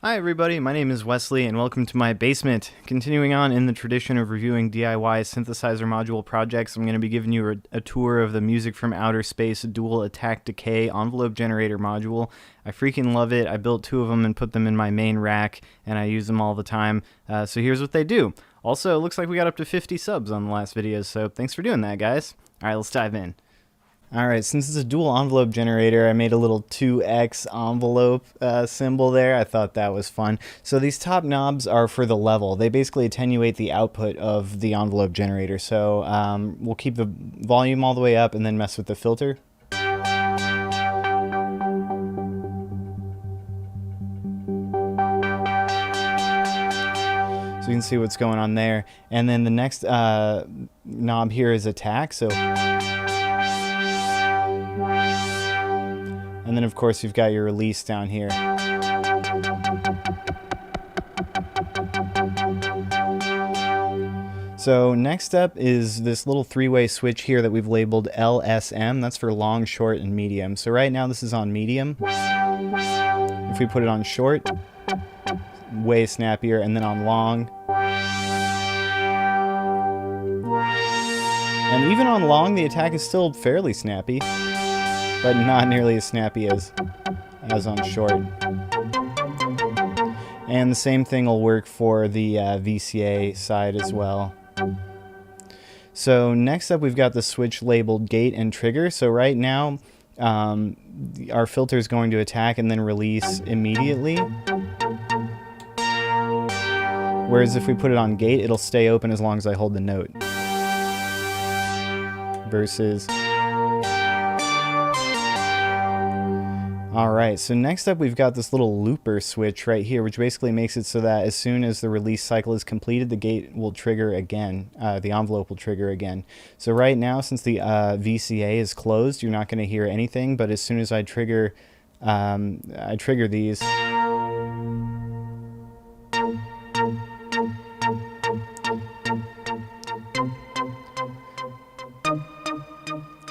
Hi everybody, my name is Wesley and welcome to my basement. Continuing on in the tradition of reviewing DIY synthesizer module projects, I'm going to be giving you a tour of the Music from Outer Space Dual Attack Decay envelope generator module. I freaking love it. I built two of them and put them in my main rack and I use them all the time. So here's what they do. Also, it looks like we got up to 50 subs on the last video, so thanks for doing that, guys. Alright, let's dive in. Alright, since it's a dual envelope generator, I made a little 2x envelope symbol there. I thought that was fun. So these top knobs are for the level. They basically attenuate the output of the envelope generator. So we'll keep the volume all the way up and then mess with the filter. So you can see what's going on there. And then the next knob here is attack. And then of course you've got your release down here. So next up is this little three-way switch here that we've labeled LSM. That's for long, short, and medium. So right now this is on medium. If we put it on short, way snappier, and then on long. And even on long, the attack is still fairly snappy, but not nearly as snappy as on short. And the same thing will work for the VCA side as well. So next up we've got the switch labeled gate and trigger. So right now our filter is going to attack and then release immediately. Whereas if we put it on gate, it'll stay open as long as I hold the note. Versus... Alright, so next up we've got this little looper switch right here, which basically makes it so that as soon as the release cycle is completed, the gate will trigger again, the envelope will trigger again. So right now, since the VCA is closed, you're not going to hear anything, but as soon as I trigger these,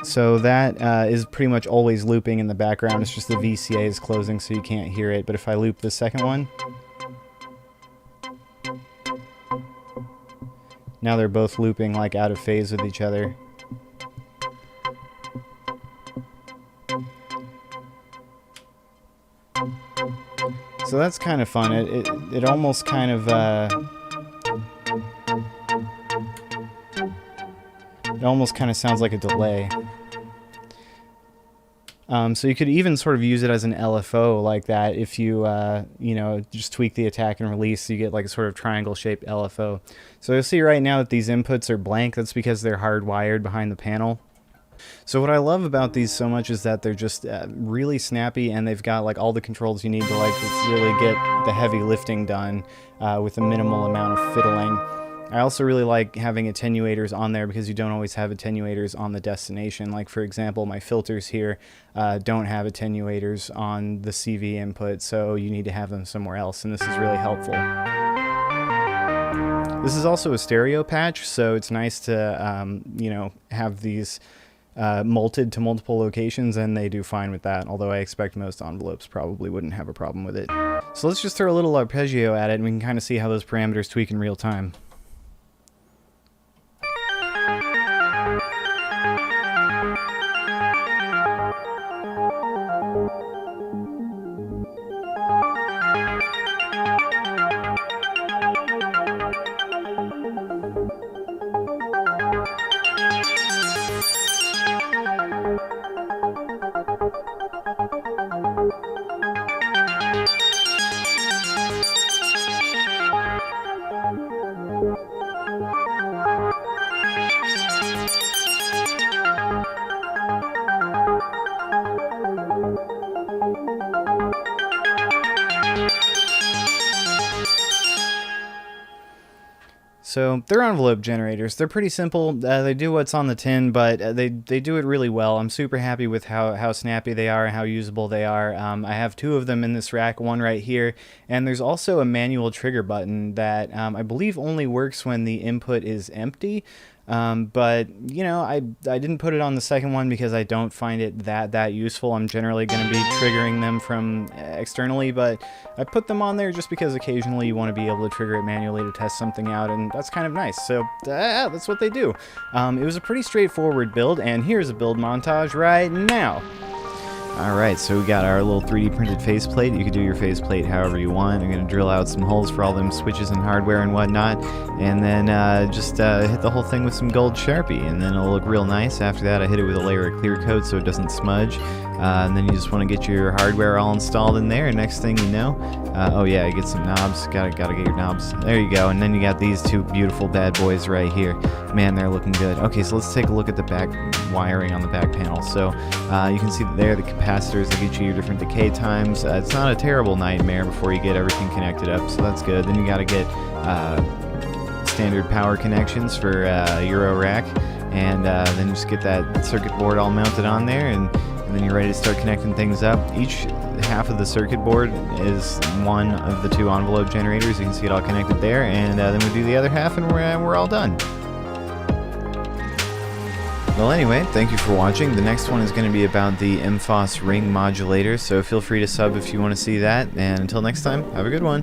so that is pretty much always looping in the background. It's just the VCA is closing so you can't hear it. But if I loop the second one, now they're both looping like out of phase with each other. So that's kind of fun. It almost kind of sounds like a delay. So you could even sort of use it as an LFO like that if you, you know, just tweak the attack and release, so you get like a sort of triangle-shaped LFO. So you'll see right now that these inputs are blank. That's because they're hardwired behind the panel. So what I love about these so much is that they're just really snappy, and they've got like all the controls you need to like really get the heavy lifting done with a minimal amount of fiddling. I also really like having attenuators on there because you don't always have attenuators on the destination. Like for example, my filters here don't have attenuators on the CV input, so you need to have them somewhere else, and this is really helpful. This is also a stereo patch, so it's nice to you know, have these multed to multiple locations, and they do fine with that, although I expect most envelopes probably wouldn't have a problem with it. So let's just throw a little arpeggio at it, and we can kind of see how those parameters tweak in real time. So they're envelope generators. They're pretty simple. They do what's on the tin, but they do it really well. I'm super happy with how snappy they are and how usable they are. I have two of them in this rack, one right here, and there's also a manual trigger button that I believe only works when the input is empty. But you know, I didn't put it on the second one because I don't find it that useful. I'm generally going to be triggering them from externally, but I put them on there just because occasionally you want to be able to trigger it manually to test something out, and that's kind of nice. So that's what they do. It was a pretty straightforward build, and here's a build montage right now. Alright, so we got our little 3D printed faceplate. You can do your faceplate however you want. I'm going to drill out some holes for all them switches and hardware and whatnot, and then just hit the whole thing with some gold Sharpie, and then it'll look real nice. After that, I hit it with a layer of clear coat so it doesn't smudge, and then you just want to get your hardware all installed in there, and next thing you know, oh yeah, you get some knobs. Gotta get your knobs. There you go, and then you got these two beautiful bad boys right here. Man, they're looking good. Okay, so let's take a look at the back wiring on the back panel. So you can see that there, the capacitors that get you your different decay times. It's not a terrible nightmare before you get everything connected up, so that's good. Then you got to get standard power connections for Euro rack, and then just get that circuit board all mounted on there, and then you're ready to start connecting things up. Each half of the circuit board is one of the two envelope generators. You can see it all connected there, and then we do the other half, and we're all done. Well, anyway, thank you for watching. The next one is going to be about the MFOS ring modulator, so feel free to sub if you want to see that. And until next time, have a good one.